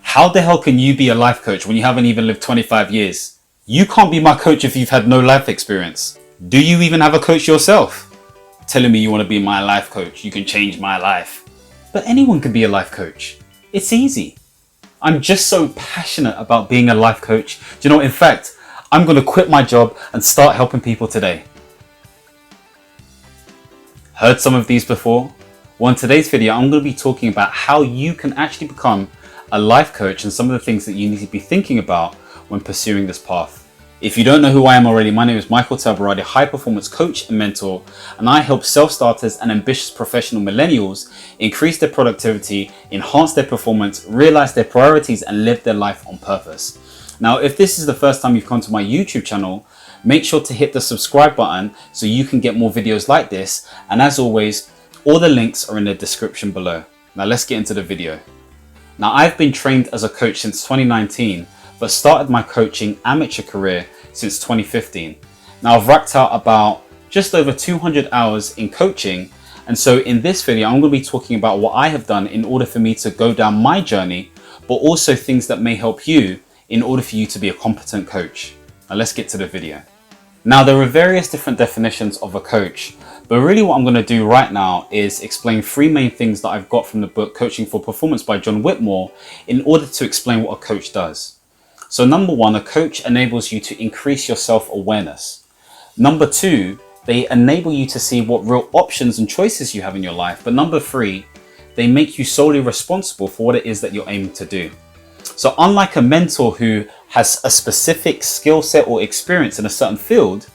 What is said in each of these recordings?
How the hell can you be a life coach when you haven't even lived 25 years? You can't be my coach if you've had no life experience. Do you even have a coach yourself? Telling me you want to be my life coach, you can change my life. But anyone can be a life coach. It's easy. I'm just so passionate about being a life coach. Do you know what? In fact, I'm going to quit my job and start helping people today. Heard some of these before? Well, in today's video, I'm going to be talking about how you can actually become a life coach and some of the things that you need to be thinking about when pursuing this path. If you don't know who I am already, my name is Michael Tabirade, high performance coach and mentor, and I help self-starters and ambitious professional millennials increase their productivity, enhance their performance, realize their priorities, and live their life on purpose. Now, if this is the first time you've come to my YouTube channel, make sure to hit the subscribe button so you can get more videos like this. And as always, all the links are in the description below. Now let's get into the video. Now, I've been trained as a coach since 2019, but started my coaching amateur career since 2015. Now, I've racked out about just over 200 hours in coaching. And so in this video, I'm going to be talking about what I have done in order for me to go down my journey, but also things that may help you in order for you to be a competent coach. Now let's get to the video. Now, there are various different definitions of a coach, but really what I'm going to do right now is explain three main things that I've got from the book Coaching for Performance by John Whitmore in order to explain what a coach does. So number one, a coach enables you to increase your self-awareness. Number two, they enable you to see what real options and choices you have in your life. But number three, they make you solely responsible for what it is that you're aiming to do. So unlike a mentor who has a specific skill set or experience in a certain field,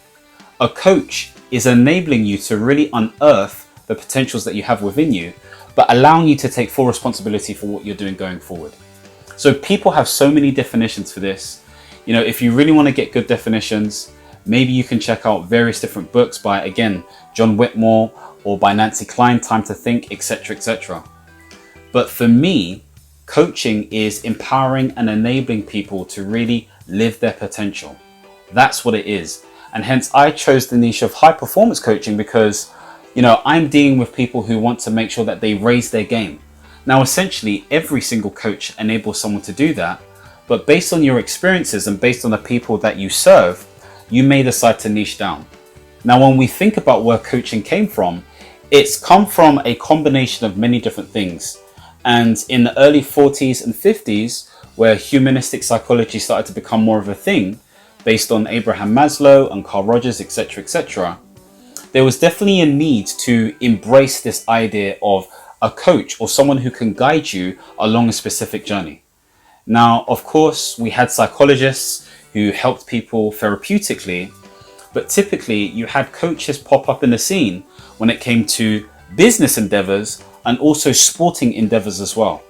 a coach is enabling you to really unearth the potentials that you have within you, but allowing you to take full responsibility for what you're doing going forward. So people have so many definitions for this. You know, if you really want to get good definitions, maybe you can check out various different books by, again, John Whitmore or by Nancy Kline, Time to Think, etc., etc. But for me, coaching is empowering and enabling people to really live their potential. That's what it is. And hence I chose the niche of high performance coaching because, you know, I'm dealing with people who want to make sure that they raise their game. Now, essentially, every single coach enables someone to do that. But based on your experiences and based on the people that you serve, you may decide to niche down. Now, when we think about where coaching came from, it's come from a combination of many different things. And in the early 40s and 50s, where humanistic psychology started to become more of a thing, based on Abraham Maslow and Carl Rogers, etc., etc., there was definitely a need to embrace this idea of a coach or someone who can guide you along a specific journey. Now, of course, we had psychologists who helped people therapeutically, but typically you had coaches pop up in the scene when it came to business endeavors and also sporting endeavors as well.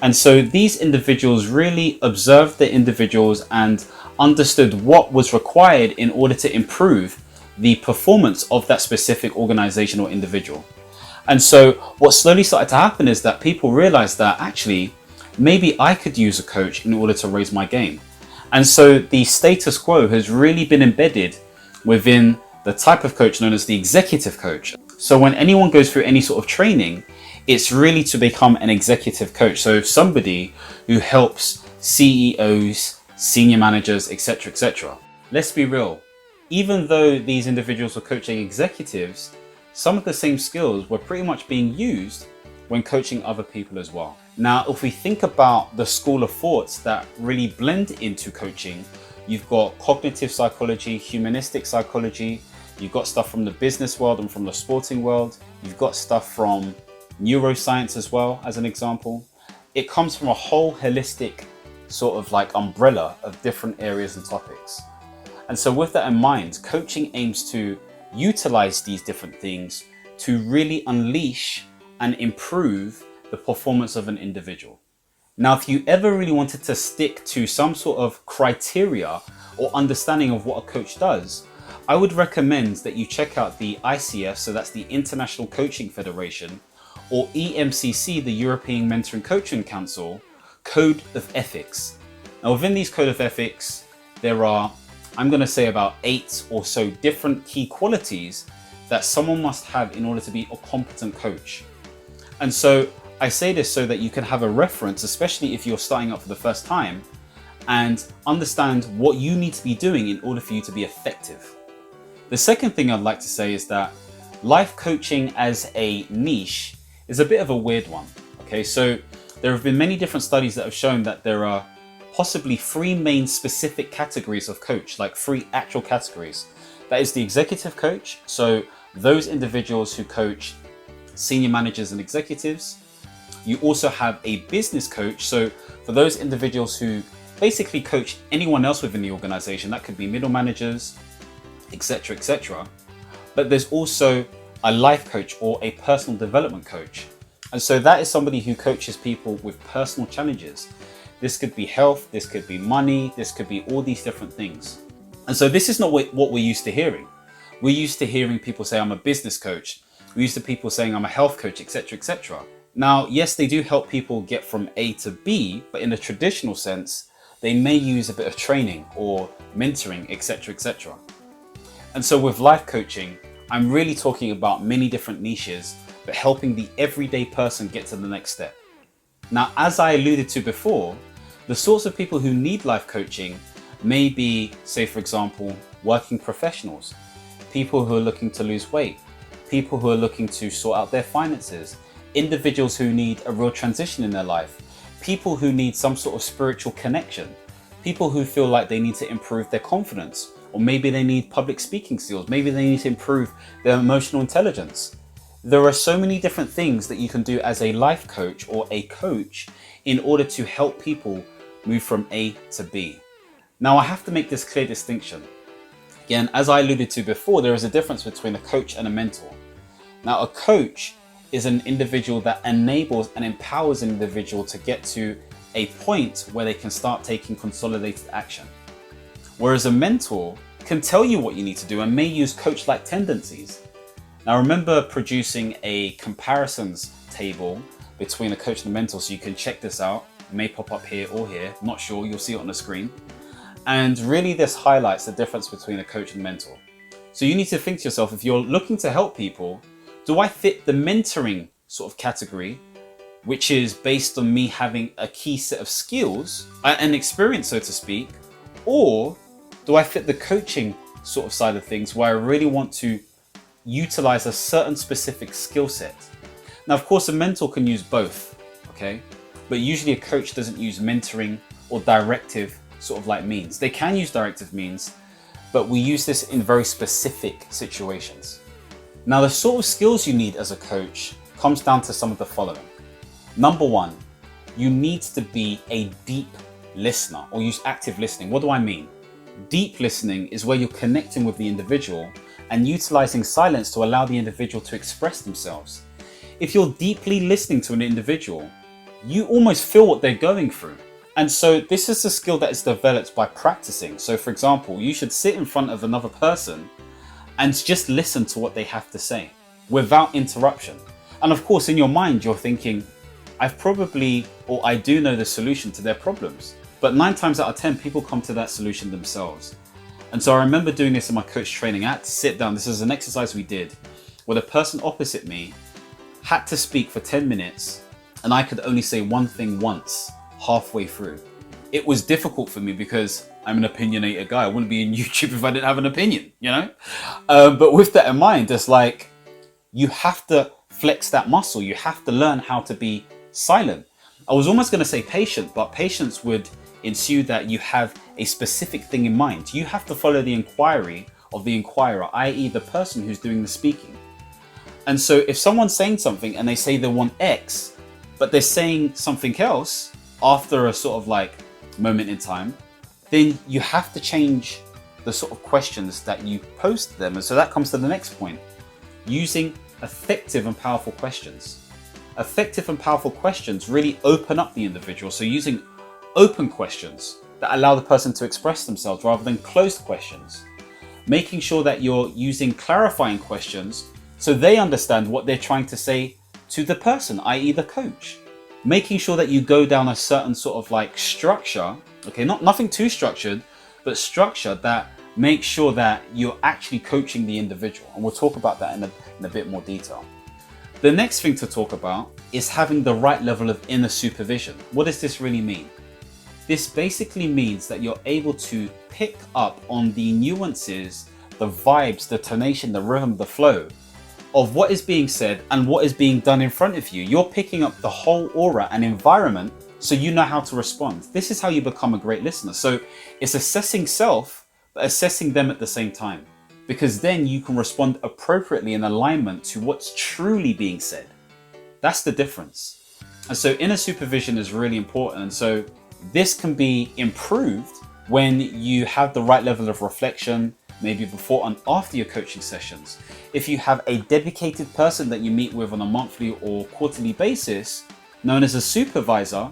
And so these individuals really observed the individuals and understood what was required in order to improve the performance of that specific organization or individual. And so what slowly started to happen is that people realized that actually, maybe I could use a coach in order to raise my game. And so the status quo has really been embedded within the type of coach known as the executive coach. So when anyone goes through any sort of training, it's really to become an executive coach. So somebody who helps CEOs, senior managers, etc., etc. Let's be real. Even though these individuals were coaching executives, some of the same skills were pretty much being used when coaching other people as well. Now, if we think about the school of thoughts that really blend into coaching, you've got cognitive psychology, humanistic psychology, you've got stuff from the business world and from the sporting world, you've got stuff from neuroscience as well, as an example. It comes from a whole holistic sort of like umbrella of different areas and topics. And so with that in mind, coaching aims to utilize these different things to really unleash and improve the performance of an individual. Now, if you ever really wanted to stick to some sort of criteria or understanding of what a coach does, I would recommend that you check out the ICF, so that's the International Coaching Federation, or EMCC, the European Mentoring Coaching Council, Code of Ethics. Now, within these Code of Ethics, there are, I'm going to say, about 8 or so different key qualities that someone must have in order to be a competent coach. And so I say this so that you can have a reference, especially if you're starting up for the first time, and understand what you need to be doing in order for you to be effective. The second thing I'd like to say is that life coaching as a niche is a bit of a weird one. Okay, so there have been many different studies that have shown that there are possibly 3 main specific categories of coach, like 3 actual categories. That is the executive coach, so those individuals who coach senior managers and executives. You also have a business coach, so for those individuals who basically coach anyone else within the organization, that could be middle managers, etc., etc. But there's also a life coach or a personal development coach. And so that is somebody who coaches people with personal challenges. This could be health, this could be money, this could be all these different things. And so this is not what we're used to hearing. We're used to hearing people say, I'm a business coach. We're used to people saying, I'm a health coach, etc., etc. Now, yes, they do help people get from A to B, but in a traditional sense, they may use a bit of training or mentoring, etc., etc. And so with life coaching, I'm really talking about many different niches, but helping the everyday person get to the next step. Now, as I alluded to before, the sorts of people who need life coaching may be, say, for example, working professionals, people who are looking to lose weight, people who are looking to sort out their finances, individuals who need a real transition in their life, people who need some sort of spiritual connection, people who feel like they need to improve their confidence, or maybe they need public speaking skills, maybe they need to improve their emotional intelligence. There are so many different things that you can do as a life coach or a coach in order to help people move from A to B. Now, I have to make this clear distinction. Again, as I alluded to before, there is a difference between a coach and a mentor. Now, a coach is an individual that enables and empowers an individual to get to a point where they can start taking consolidated action. Whereas a mentor can tell you what you need to do and may use coach-like tendencies. Now, remember producing a comparisons table between a coach and a mentor, so you can check this out. It may pop up here or here, not sure, you'll see it on the screen. And really this highlights the difference between a coach and a mentor. So you need to think to yourself, if you're looking to help people, do I fit the mentoring sort of category, which is based on me having a key set of skills and experience, so to speak, or do I fit the coaching sort of side of things where I really want to utilize a certain specific skill set? Now, of course, a mentor can use both, okay? But usually a coach doesn't use mentoring or directive sort of like means. They can use directive means, but we use this in very specific situations. Now, the sort of skills you need as a coach comes down to some of the following. Number 1, you need to be a deep listener or use active listening. What do I mean? Deep listening is where you're connecting with the individual and utilizing silence to allow the individual to express themselves. If you're deeply listening to an individual, you almost feel what they're going through. And so this is a skill that is developed by practicing. So for example, you should sit in front of another person and just listen to what they have to say without interruption. And of course, in your mind, you're thinking, I do know the solution to their problems. But 9 times out of 10, people come to that solution themselves. And so I remember doing this in my coach training. I had to sit down. This is an exercise we did where the person opposite me had to speak for 10 minutes and I could only say one thing once halfway through. It was difficult for me because I'm an opinionated guy. I wouldn't be in YouTube if I didn't have an opinion, you know? But with that in mind, it's like you have to flex that muscle. You have to learn how to be silent. I was almost going to say patient, but patience would ensue that you have a specific thing in mind. You have to follow the inquiry of the inquirer, i.e. the person who's doing the speaking. And so if someone's saying something and they say they want X, but they're saying something else after a sort of like moment in time, then you have to change the sort of questions that you pose to them. And so that comes to the next point, using effective and powerful questions. Effective and powerful questions really open up the individual. So using open questions that allow the person to express themselves rather than closed questions. Making sure that you're using clarifying questions so they understand what they're trying to say to the person, i.e. the coach. Making sure that you go down a certain sort of like structure, okay, nothing too structured, but structure that makes sure that you're actually coaching the individual. And we'll talk about that in a bit more detail. The next thing to talk about is having the right level of inner supervision. What does this really mean? This basically means that you're able to pick up on the nuances, the vibes, the tonation, the rhythm, the flow of what is being said and what is being done in front of you. You're picking up the whole aura and environment so you know how to respond. This is how you become a great listener. So it's assessing self, but assessing them at the same time, because then you can respond appropriately in alignment to what's truly being said. That's the difference. And so inner supervision is really important. And so this can be improved when you have the right level of reflection, maybe before and after your coaching sessions. If you have a dedicated person that you meet with on a monthly or quarterly basis, known as a supervisor,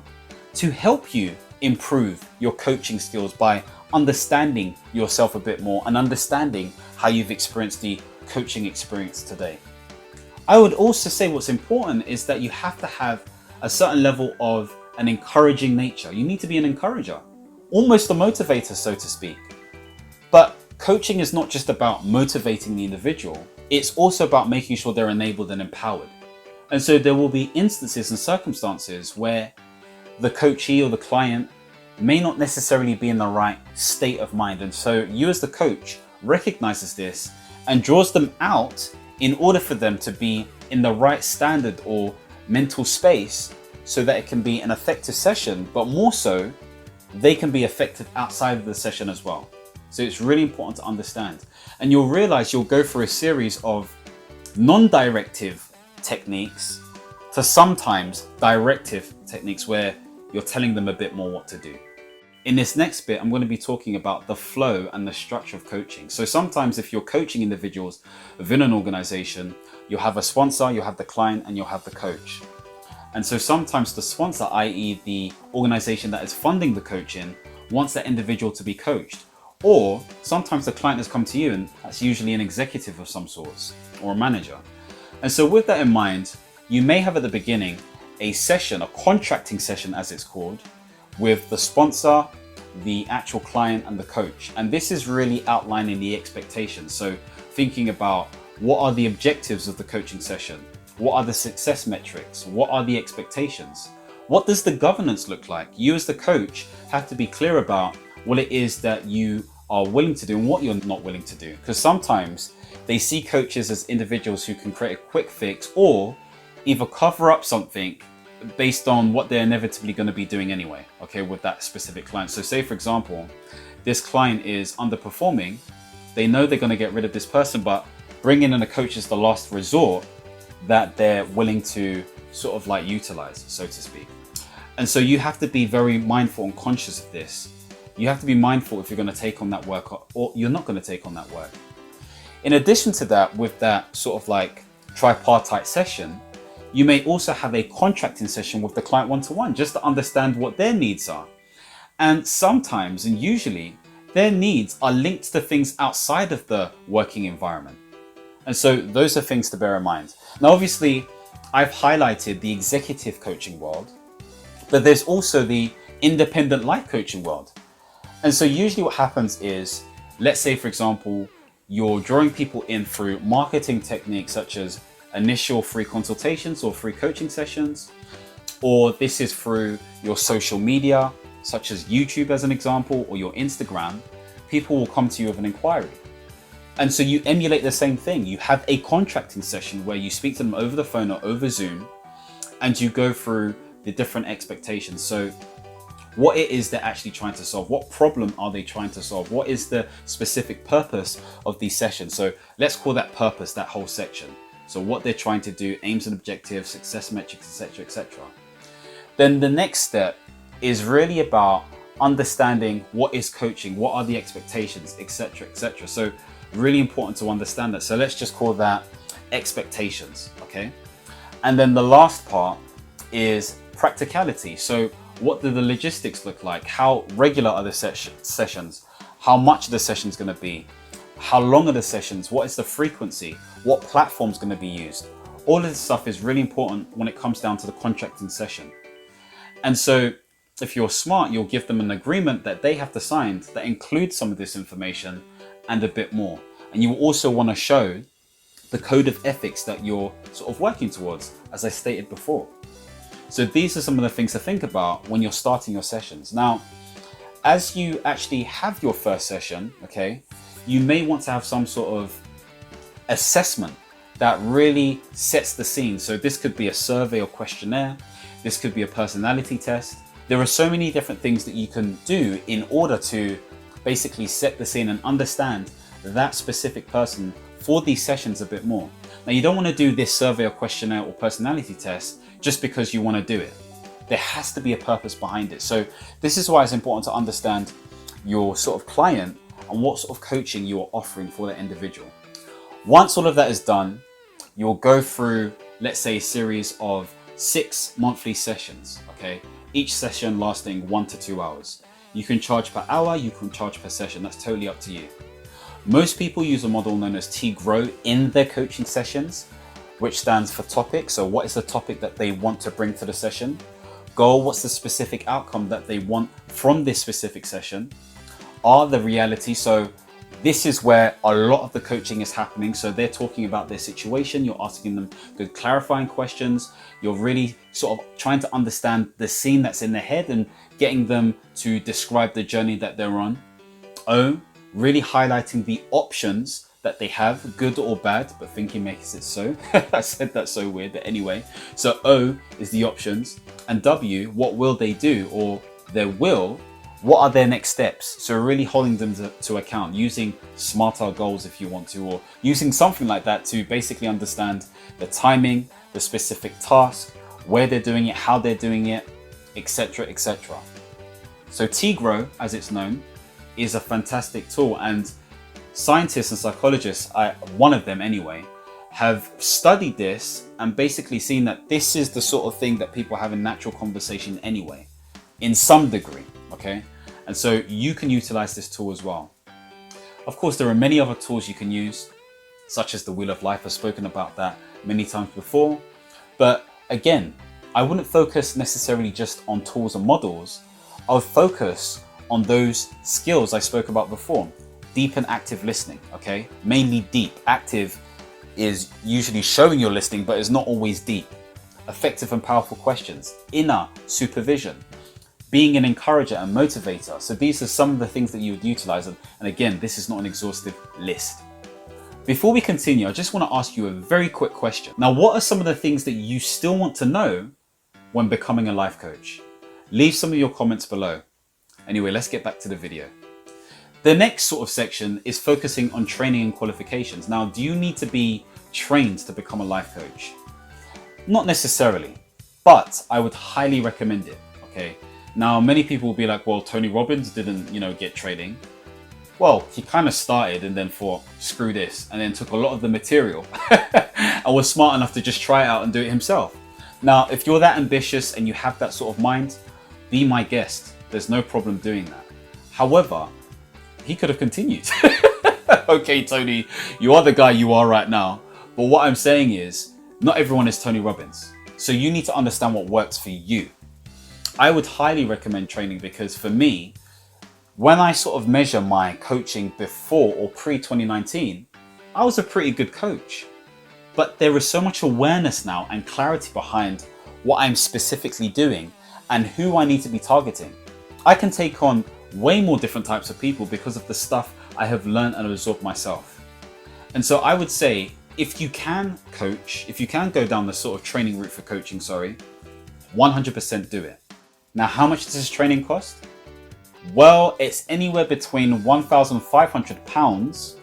to help you improve your coaching skills by understanding yourself a bit more and understanding how you've experienced the coaching experience today. I would also say what's important is that you have to have a certain level of an encouraging nature. You need to be an encourager, almost a motivator, so to speak. But coaching is not just about motivating the individual, it's also about making sure they're enabled and empowered. And so there will be instances and circumstances where the coachee or the client may not necessarily be in the right state of mind. And so you as the coach recognizes this and draws them out in order for them to be in the right standard or mental space so that it can be an effective session, but more so, they can be effective outside of the session as well. So it's really important to understand. And you'll realize you'll go through a series of non-directive techniques to sometimes directive techniques where you're telling them a bit more what to do. In this next bit, I'm going to be talking about the flow and the structure of coaching. So sometimes if you're coaching individuals within an organization, you'll have a sponsor, you'll have the client, and you'll have the coach. And so sometimes the sponsor, i.e. the organization that is funding the coaching, wants that individual to be coached. Or sometimes the client has come to you and that's usually an executive of some sorts or a manager. And so with that in mind, you may have at the beginning a session, a contracting session as it's called, with the sponsor, the actual client and the coach. And this is really outlining the expectations. So thinking about what are the objectives of the coaching session? What are the success metrics? What are the expectations? What does the governance look like? You as the coach have to be clear about what it is that you are willing to do and what you're not willing to do. Because sometimes they see coaches as individuals who can create a quick fix or either cover up something based on what they're inevitably going to be doing anyway, okay, with that specific client. So say, for example, this client is underperforming. They know they're going to get rid of this person, but bringing in a coach is the last resort that they're willing to sort of like utilize, so to speak. And so you have to be very mindful and conscious of this. You have to be mindful if you're going to take on that work or you're not going to take on that work. In addition to that, with that sort of like tripartite session, you may also have a contracting session with the client one-to-one just to understand what their needs are. And sometimes, and usually, their needs are linked to things outside of the working environment. And so those are things to bear in mind. Now, obviously, I've highlighted the executive coaching world, but there's also the independent life coaching world. And so usually what happens is, let's say, for example, you're drawing people in through marketing techniques such as initial free consultations or free coaching sessions, or this is through your social media, such as YouTube as an example, or your Instagram. People will come to you with an inquiry. And so you emulate the same thing. You have a contracting session where you speak to them over the phone or over Zoom, and you go through the different expectations. So what it is they're actually trying to solve, what problem are they trying to solve, what is the specific purpose of these sessions. So let's call that purpose, that whole section. So what they're trying to do, aims and objectives, success metrics, etc., etc. Then the next step is really about understanding what is coaching, what are the expectations, etc., etc. So really important to understand that. So let's just call that expectations, okay? And then the last part is practicality. So what do the logistics look like? How regular are the sessions? How much the session's going to be? How long are the sessions? What is the frequency? What platform's going to be used? All of this stuff is really important when it comes down to the contracting session. And so if you're smart, you'll give them an agreement that they have to sign that includes some of this information and a bit more. And you will also want to show the code of ethics that you're sort of working towards, as I stated before. So these are some of the things to think about when you're starting your sessions. Now, as you actually have your first session, okay, you may want to have some sort of assessment that really sets the scene. So this could be a survey or questionnaire. This could be a personality test. There are so many different things that you can do in order to basically set the scene and understand that specific person for these sessions a bit more. Now, you don't want to do this survey or questionnaire or personality test just because you want to do it. There has to be a purpose behind it. So this is why it's important to understand your sort of client and what sort of coaching you are offering for that individual. Once all of that is done, you'll go through, let's say, a series of 6 monthly sessions, okay? Each session lasting 1 to 2 hours. You can charge per hour, you can charge per session, that's totally up to you. Most people use a model known as T-GROW in their coaching sessions, which stands for topic. So what is the topic that they want to bring to the session? Goal, what's the specific outcome that they want from this specific session? R, the reality. So this is where a lot of the coaching is happening. So they're talking about their situation. You're asking them good clarifying questions. You're really sort of trying to understand the scene that's in their head and getting them to describe the journey that they're on. O, really highlighting the options that they have, good or bad, but thinking makes it so. I said that so weird, but anyway. So O is the options, and W, what will they do, or their will, what are their next steps? So really holding them to account, using smarter goals if you want to, or using something like that to basically understand the timing, the specific task, where they're doing it, how they're doing it, etc., etc. So T-GROW, as it's known, is a fantastic tool, and scientists and psychologists, one of them anyway, have studied this and basically seen that this is the sort of thing that people have in natural conversation anyway, in some degree, okay? And so you can utilize this tool as well. Of course, there are many other tools you can use, such as the Wheel of Life. I've spoken about that many times before. But again, I wouldn't focus necessarily just on tools and models. I would focus on those skills I spoke about before. Deep and active listening, okay? Mainly deep. Active is usually showing you're listening, but is not always deep. Effective and powerful questions. Inner supervision. Being an encourager and motivator. So these are some of the things that you would utilize. And again, this is not an exhaustive list. Before we continue, I just want to ask you a very quick question. Now, what are some of the things that you still want to know when becoming a life coach? Leave some of your comments below. Anyway, let's get back to the video. The next sort of section is focusing on training and qualifications. Now, do you need to be trained to become a life coach? Not necessarily, but I would highly recommend it, okay? Now, many people will be like, well, Tony Robbins didn't, get training. Well, he kind of started and then thought, screw this, and then took a lot of the material and was smart enough to just try it out and do it himself. Now, if you're that ambitious and you have that sort of mind, be my guest. There's no problem doing that. However, he could have continued. Okay, Tony, you are the guy you are right now. But what I'm saying is, not everyone is Tony Robbins. So you need to understand what works for you. I would highly recommend training because for me, when I sort of measure my coaching before or pre-2019, I was a pretty good coach. But there is so much awareness now and clarity behind what I'm specifically doing and who I need to be targeting. I can take on way more different types of people because of the stuff I have learned and absorbed myself. And so I would say, if you can coach, if you can go down the sort of training route for coaching, 100% do it. Now, how much does this training cost? Well, it's anywhere between £1,500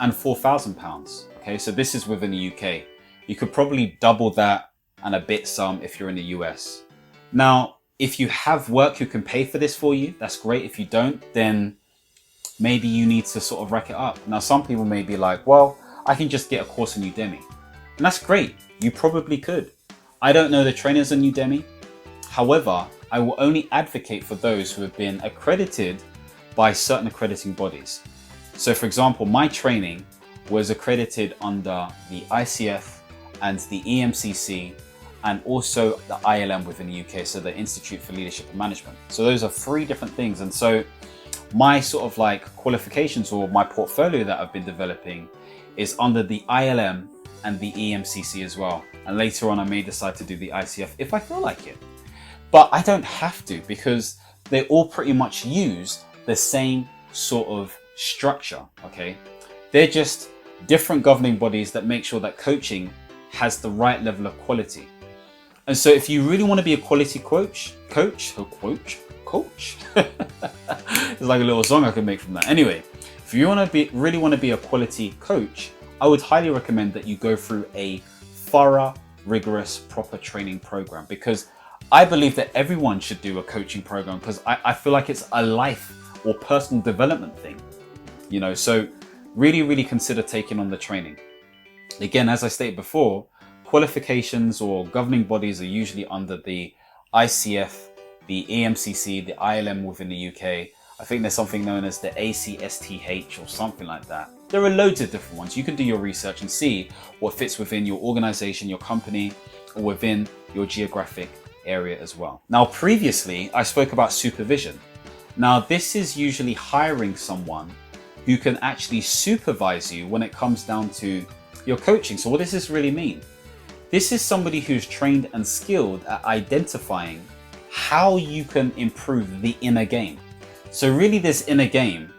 and £4,000. Okay, so this is within the UK. You could probably double that and a bit some if you're in the US. Now, if you have work who can pay for this for you, that's great. If you don't, then maybe you need to sort of rack it up. Now, some people may be like, well, I can just get a course on Udemy. And that's great. You probably could. I don't know the trainers on Udemy. However, I will only advocate for those who have been accredited by certain accrediting bodies. So for example, my training was accredited under the ICF and the EMCC and also the ILM within the UK, so the Institute for Leadership and Management. So those are 3 different things. And so my sort of like qualifications or my portfolio that I've been developing is under the ILM and the EMCC as well. and later on I may decide to do the ICF if I feel like it. But I don't have to, because they all pretty much use the same sort of structure, okay? They're just different governing bodies that make sure that coaching has the right level of quality. And so if you really want to be a quality coach, it's like a little song I could make from that. Anyway, if you really want to be a quality coach, I would highly recommend that you go through a thorough, rigorous, proper training program, because I believe that everyone should do a coaching program, because I feel like it's a life or personal development thing, you know, so really consider taking on the training. Again, as I stated before, qualifications or governing bodies are usually under the ICF, the EMCC, the ILM within the UK. I think there's something known as the ACSTH or something like that. There are loads of different ones. You can do your research and see what fits within your organization, your company, or within your geographic area as well. Now, previously, I spoke about supervision. Now, this is usually hiring someone who can actually supervise you when it comes down to your coaching. So what does this really mean? This is somebody who's trained and skilled at identifying how you can improve the inner game. So really, this inner game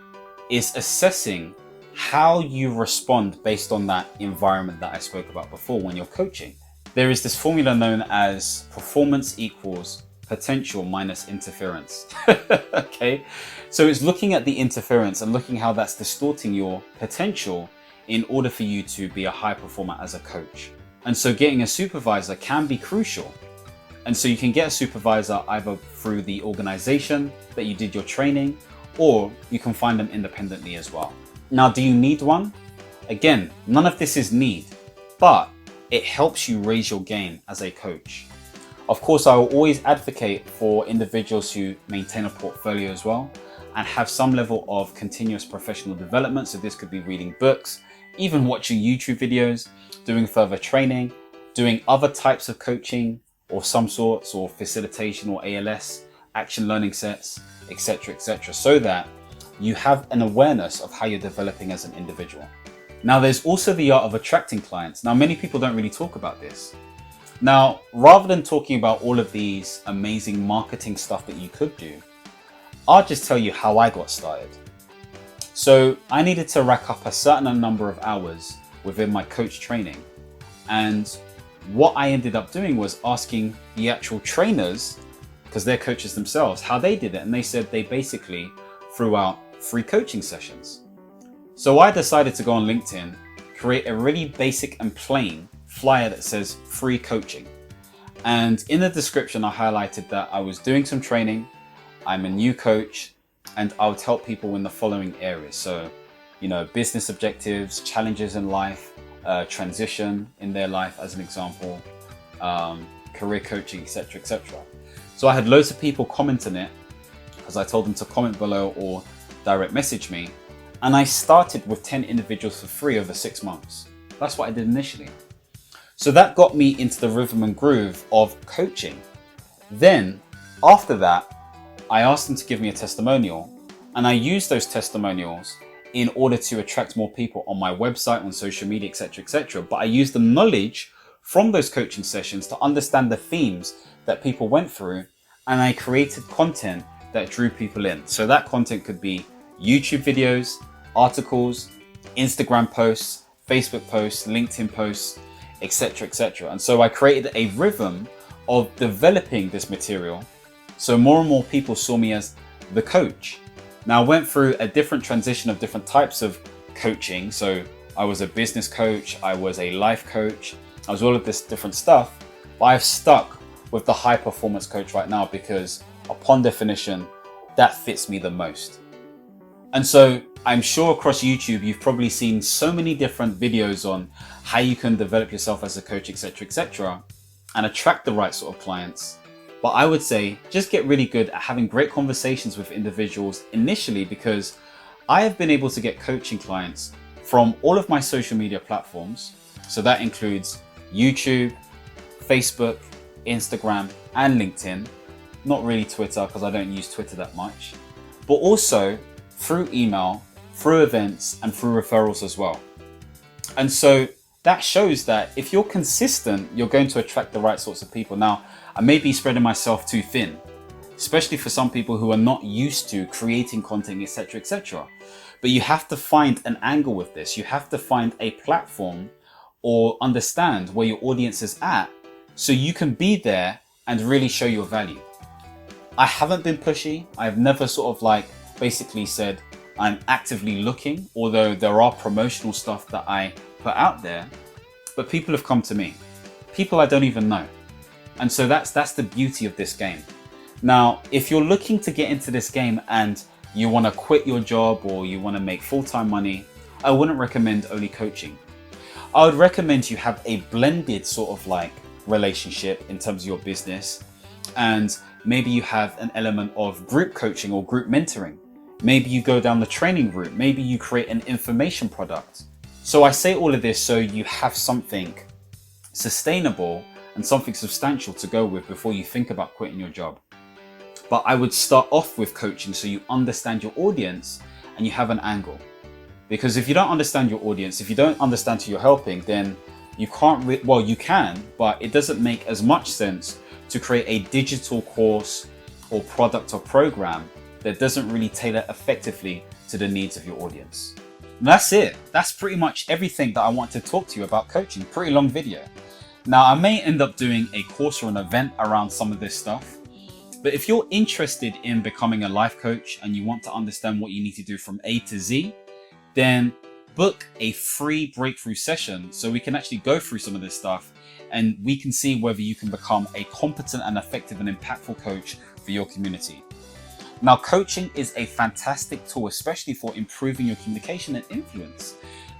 is assessing how you respond based on that environment that I spoke about before when you're coaching. There is this formula known as performance equals potential minus interference. Okay, so it's looking at the interference and looking how that's distorting your potential in order for you to be a high performer as a coach. And so getting a supervisor can be crucial. And so you can get a supervisor either through the organization that you did your training, or you can find them independently as well. Now, do you need one? Again, none of this is need, but it helps you raise your game as a coach. Of course, I will always advocate for individuals who maintain a portfolio as well and have some level of continuous professional development. So this could be reading books, even watching YouTube videos, doing further training, doing other types of coaching or some sorts, or facilitation or ALS, action learning sets, etc., so that you have an awareness of how you're developing as an individual. Now, there's also the art of attracting clients. Now, many people don't really talk about this. Now, rather than talking about all of these amazing marketing stuff that you could do, I'll just tell you how I got started. So I needed to rack up a certain number of hours within my coach training. And what I ended up doing was asking the actual trainers, because they're coaches themselves, how they did it. And they said they basically threw out free coaching sessions. So I decided to go on LinkedIn, create a really basic and plain flyer that says free coaching. And in the description, I highlighted that I was doing some training, I'm a new coach, and I would help people in the following areas. So, you know, business objectives, challenges in life, transition in their life as an example, career coaching, etc. So I had loads of people comment on it, because I told them to comment below or direct message me. And I started with 10 individuals for free over 6 months. That's what I did initially. So that got me into the rhythm and groove of coaching. Then after that, I asked them to give me a testimonial, and I used those testimonials in order to attract more people on my website, on social media, etc. But I used the knowledge from those coaching sessions to understand the themes that people went through, and I created content that drew people in. So that content could be YouTube videos, articles, Instagram posts, Facebook posts, LinkedIn posts, etc. And so I created a rhythm of developing this material, so more and more people saw me as the coach. Now, I went through a different transition of different types of coaching. So I was a business coach, I was a life coach, I was all of this different stuff, but I've stuck with the high performance coach right now because upon definition, that fits me the most. And so I'm sure across YouTube, you've probably seen so many different videos on how you can develop yourself as a coach, etc., and attract the right sort of clients. But I would say just get really good at having great conversations with individuals initially, because I have been able to get coaching clients from all of my social media platforms. So that includes YouTube, Facebook, Instagram, and LinkedIn. Not really Twitter, because I don't use Twitter that much, but also through email, through events, and through referrals as well. And so that shows that if you're consistent, you're going to attract the right sorts of people. Now, I may be spreading myself too thin, especially for some people who are not used to creating content, etc., etc. But you have to find an angle with this. You have to find a platform or understand where your audience is at so you can be there and really show your value. I haven't been pushy. I've never sort of like basically said I'm actively looking, although there are promotional stuff that I put out there, but people have come to me, people I don't even know. And so that's the beauty of this game. Now, if you're looking to get into this game and you want to quit your job or you want to make full-time money, I wouldn't recommend only coaching. I would recommend you have a blended sort of like relationship in terms of your business, and maybe you have an element of group coaching or group mentoring. Maybe you go down the training route. Maybe you create an information product. So I say all of this so you have something sustainable and something substantial to go with before you think about quitting your job. But I would start off with coaching so you understand your audience and you have an angle. Because if you don't understand your audience, if you don't understand who you're helping, then you can't, well, you can, but it doesn't make as much sense to create a digital course or product or program that doesn't really tailor effectively to the needs of your audience. And that's it. That's pretty much everything that I want to talk to you about coaching. Pretty long video. Now, I may end up doing a course or an event around some of this stuff, but if you're interested in becoming a life coach and you want to understand what you need to do from A to Z, then book a free breakthrough session so we can actually go through some of this stuff and we can see whether you can become a competent and effective and impactful coach for your community. Now, coaching is a fantastic tool, especially for improving your communication and influence.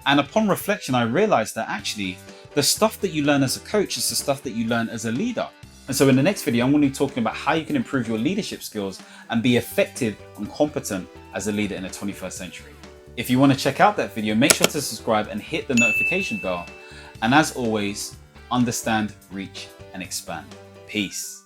And upon reflection, I realized that actually the stuff that you learn as a coach is the stuff that you learn as a leader. And so in the next video, I'm going to be talking about how you can improve your leadership skills and be effective and competent as a leader in the 21st century. If you want to check out that video, make sure to subscribe and hit the notification bell. And as always, understand, reach, and expand. Peace.